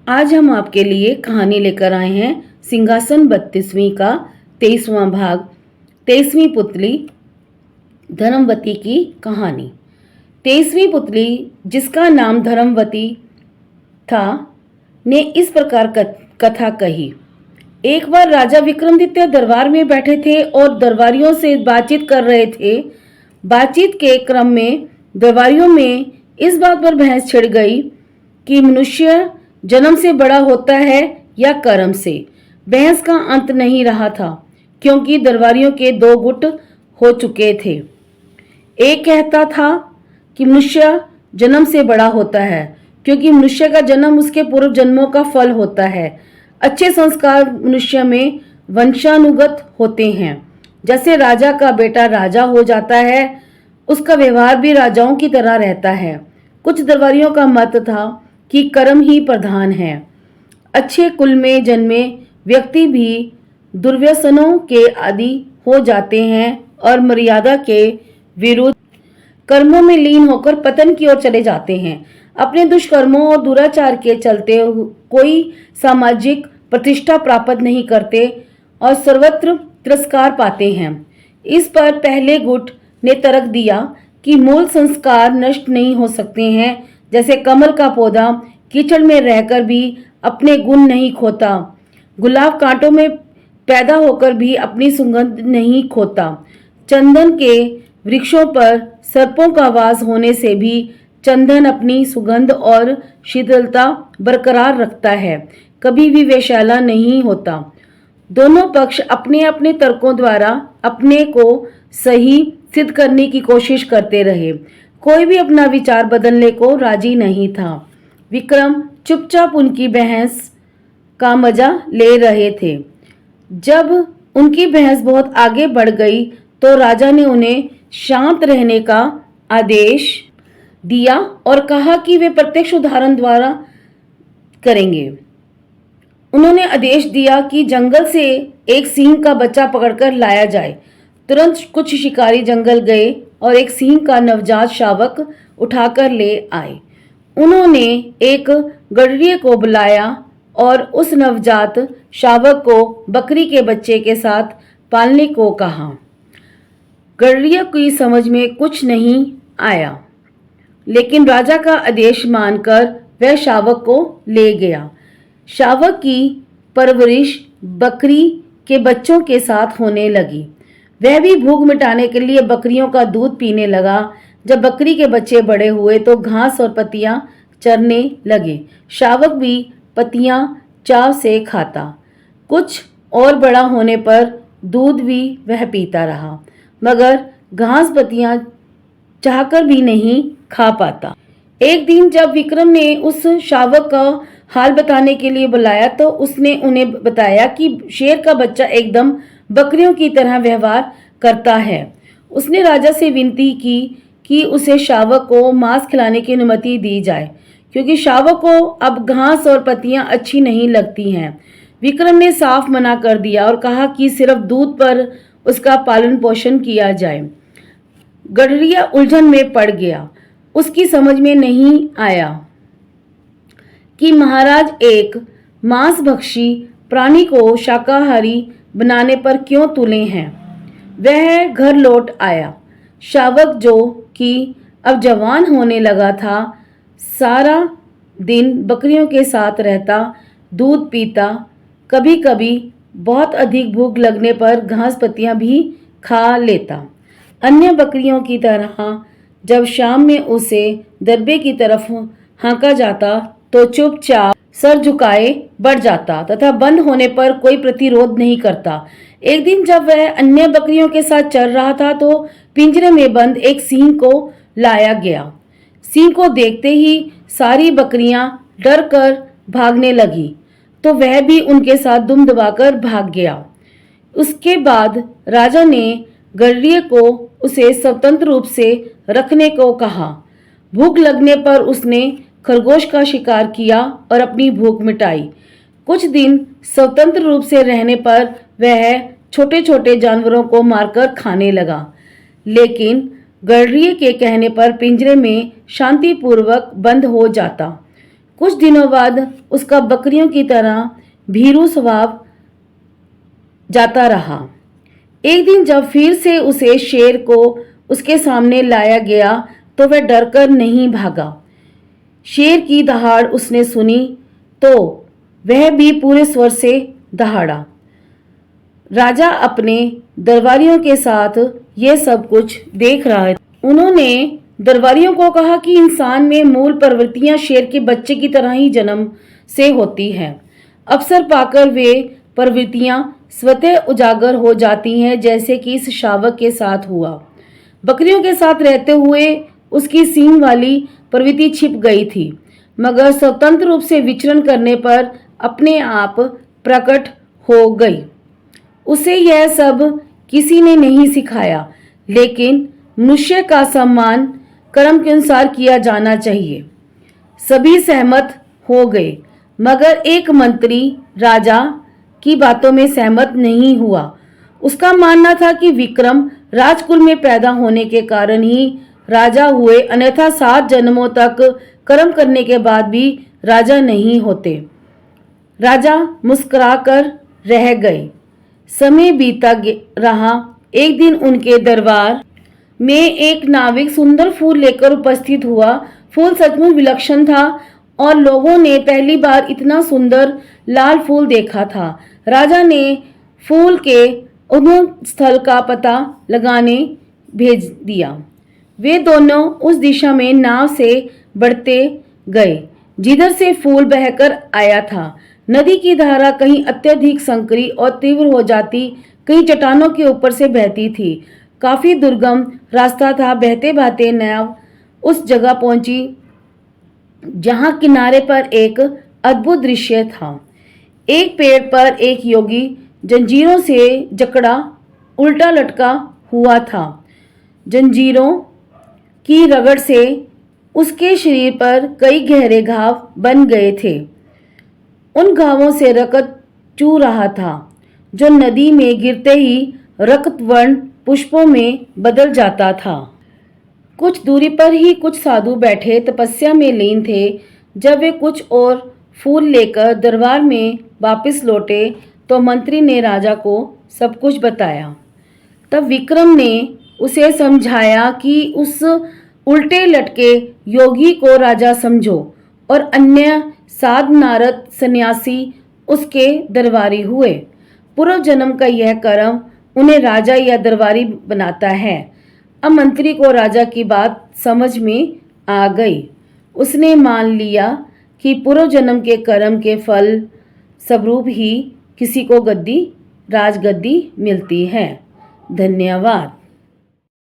आज हम आपके लिए कहानी लेकर आए हैं सिंहासन 32वीं का 23वां भाग 23वीं पुतली धर्मवती की कहानी। 23वीं पुतली, जिसका नाम धर्मवती था, ने इस प्रकार कथा कही। एक बार राजा विक्रमादित्य दरबार में बैठे थे और दरबारियों से बातचीत कर रहे थे। बातचीत के क्रम में दरबारियों में इस बात पर बहस छिड़ गई कि मनुष्य जन्म से बड़ा होता है या कर्म से। बहस का अंत नहीं रहा था, क्योंकि दरबारियों के दो गुट हो चुके थे। एक कहता था कि मनुष्य जन्म से बड़ा होता है, क्योंकि मनुष्य का जन्म उसके पूर्व जन्मों का फल होता है। अच्छे संस्कार मनुष्य में वंशानुगत होते हैं। जैसे राजा का बेटा राजा हो जाता है, उसका व्यवहार भी राजाओं की तरह रहता है। कुछ दरबारियों का मत था कि कर्म ही प्रधान है। अच्छे कुल में जन्मे व्यक्ति भी दुर्व्यसनों के आदि हो जाते हैं और मर्यादा के विरुद्ध कर्मों में लीन होकर पतन की ओर चले जाते हैं। अपने दुष्कर्मों और दुराचार के चलते कोई सामाजिक प्रतिष्ठा प्राप्त नहीं करते और सर्वत्र तिरस्कार पाते हैं। इस पर पहले गुट ने तर्क दिया कि मूल संस्कार नष्ट नहीं हो सकते हैं। जैसे कमल का पौधा कीचड़ में रहकर भी अपने गुण नहीं खोता, गुलाब कांटों में पैदा होकर भी अपनी सुगंध नहीं खोता, चंदन के वृक्षों पर सर्पों का वास होने से भी चंदन अपनी सुगंध और शीतलता बरकरार रखता है, कभी भी वेश्याला नहीं होता। दोनों पक्ष अपने अपने तर्कों द्वारा अपने को सही सिद्ध करने की कोशिश करते रहे। कोई भी अपना विचार बदलने को राजी नहीं था। विक्रम चुपचाप उनकी बहस का मजा ले रहे थे। जब उनकी बहस बहुत आगे बढ़ गई तो राजा ने उन्हें शांत रहने का आदेश दिया और कहा कि वे प्रत्यक्ष उदाहरण द्वारा करेंगे। उन्होंने आदेश दिया कि जंगल से एक सिंह का बच्चा पकड़कर लाया जाए। तुरंत कुछ शिकारी जंगल गए और एक सिंह का नवजात शावक उठाकर ले आए। उन्होंने एक गडरिये को बुलाया और उस नवजात शावक को बकरी के बच्चे के साथ पालने को कहा। गडरिये की समझ में कुछ नहीं आया, लेकिन राजा का आदेश मानकर वह शावक को ले गया। शावक की परवरिश बकरी के बच्चों के साथ होने लगी। वह भी भूख मिटाने के लिए बकरियों का दूध पीने लगा। जब बकरी के बच्चे बड़े हुए तो घास और पत्तियां चरने लगे। शावक भी पत्तियां चाव से खाता। कुछ और बड़ा होने पर दूध भी वह पीता रहा, मगर घास पत्तियां चाहकर भी नहीं खा पाता। एक दिन जब विक्रम ने उस शावक का हाल बताने के लिए बुलाया तो उसने उन्हें बताया कि शेर का बच्चा एकदम बकरियों की तरह व्यवहार करता है। उसने राजा से विनती की कि उसे शावक को मांस खिलाने की अनुमति दी जाए, क्योंकि शावक को अब घास और पत्तियां अच्छी नहीं लगती हैं। विक्रम ने साफ मना कर दिया और कहा कि सिर्फ दूध पर उसका पालन पोषण किया जाए। गडरिया उलझन में पड़ गया। उसकी समझ में नहीं आया कि महाराज एक मांसभक्षी प्राणी को शाकाहारी बनाने पर क्यों तुले हैं। वह घर लौट आया। शावक, जो कि अब जवान होने लगा था, सारा दिन बकरियों के साथ रहता, दूध पीता, कभी कभी बहुत अधिक भूख लगने पर घास पत्तियां भी खा लेता। अन्य बकरियों की तरह जब शाम में उसे दरबे की तरफ हाँका जाता तो चुपचाप सर झुकाए बढ़ जाता तथा बंद होने पर कोई प्रतिरोध नहीं करता। एक दिन जब वह अन्य बकरियों के साथ चल रहा था तो पिंजरे में बंद एक सिंह को लाया गया। सिंह को देखते ही सारी बकरियां डर कर भागने लगी, तो वह भी उनके साथ दुम दबाकर भाग गया। उसके बाद राजा ने गडरिये को उसे स्वतंत्र रूप से रखने को कहा। भूख लगने पर उसने खरगोश का शिकार किया और अपनी भूख मिटाई। कुछ दिन स्वतंत्र रूप से रहने पर वह छोटे छोटे जानवरों को मारकर खाने लगा, लेकिन गडरिये के कहने पर पिंजरे में शांतिपूर्वक बंद हो जाता। कुछ दिनों बाद उसका बकरियों की तरह भीरू स्वभाव जाता रहा। एक दिन जब फिर से उसे शेर को उसके सामने लाया गया तो वह डरकर नहीं भागा। शेर की दहाड़ उसने सुनी तो वह भी पूरे स्वर से दहाड़ा। राजा अपने दरबारियों के साथ यह सब कुछ देख रहा है। उन्होंने दरबारियों को कहा कि इंसान में मूल प्रवृत्तियां शेर के बच्चे की तरह ही जन्म से होती हैं। अवसर पाकर वे प्रवृत्तियां स्वतः उजागर हो जाती हैं, जैसे कि इस शावक के साथ हुआ। बकरियों के साथ रहते हुए उसकी सींग वाली प्रवृत्ति छिप गई थी, मगर स्वतंत्र रूप से विचरण करने पर अपने आप प्रकट हो गई। उसे यह सब किसी ने नहीं सिखाया, लेकिन मनुष्य का सम्मान कर्म के अनुसार किया जाना चाहिए। सभी सहमत हो गए, मगर एक मंत्री राजा की बातों में सहमत नहीं हुआ। उसका मानना था कि विक्रम राजकुल में पैदा होने के कारण ही राजा हुए, अन्यथा 7 जन्मों तक कर्म करने के बाद भी राजा नहीं होते। राजा मुस्कुराकर रह गए। समय बीता रहा। एक दिन उनके दरबार में एक नाविक सुंदर फूल लेकर उपस्थित हुआ। फूल सचमुच विलक्षण था और लोगों ने पहली बार इतना सुंदर लाल फूल देखा था। राजा ने फूल के उद्गम स्थल का पता लगाने भेज दिया। वे दोनों उस दिशा में नाव से बढ़ते गए जिधर से फूल बहकर आया था। नदी की धारा कहीं अत्यधिक संकरी और तीव्र हो जाती, कहीं चट्टानों के ऊपर से बहती थी। काफी दुर्गम रास्ता था। बहते बहते नाव उस जगह पहुंची जहां किनारे पर एक अद्भुत दृश्य था। एक पेड़ पर एक योगी जंजीरों से जकड़ा उल्टा लटका हुआ था। जंजीरों की रगड़ से उसके शरीर पर कई गहरे घाव बन गए थे। उन घावों से रक्त चू रहा था, जो नदी में गिरते ही रक्तवर्ण पुष्पों में बदल जाता था। कुछ दूरी पर ही कुछ साधु बैठे तपस्या में लीन थे। जब वे कुछ और फूल लेकर दरबार में वापस लौटे तो मंत्री ने राजा को सब कुछ बताया। तब विक्रम ने उसे समझाया कि उस उल्टे लटके योगी को राजा समझो और अन्य साध नारद सन्यासी उसके दरबारी हुए। पूर्व जन्म का यह कर्म उन्हें राजा या दरबारी बनाता है। अब मंत्री को राजा की बात समझ में आ गई। उसने मान लिया कि पूर्व जन्म के कर्म के फल स्वरूप ही किसी को राजगद्दी मिलती है। धन्यवाद।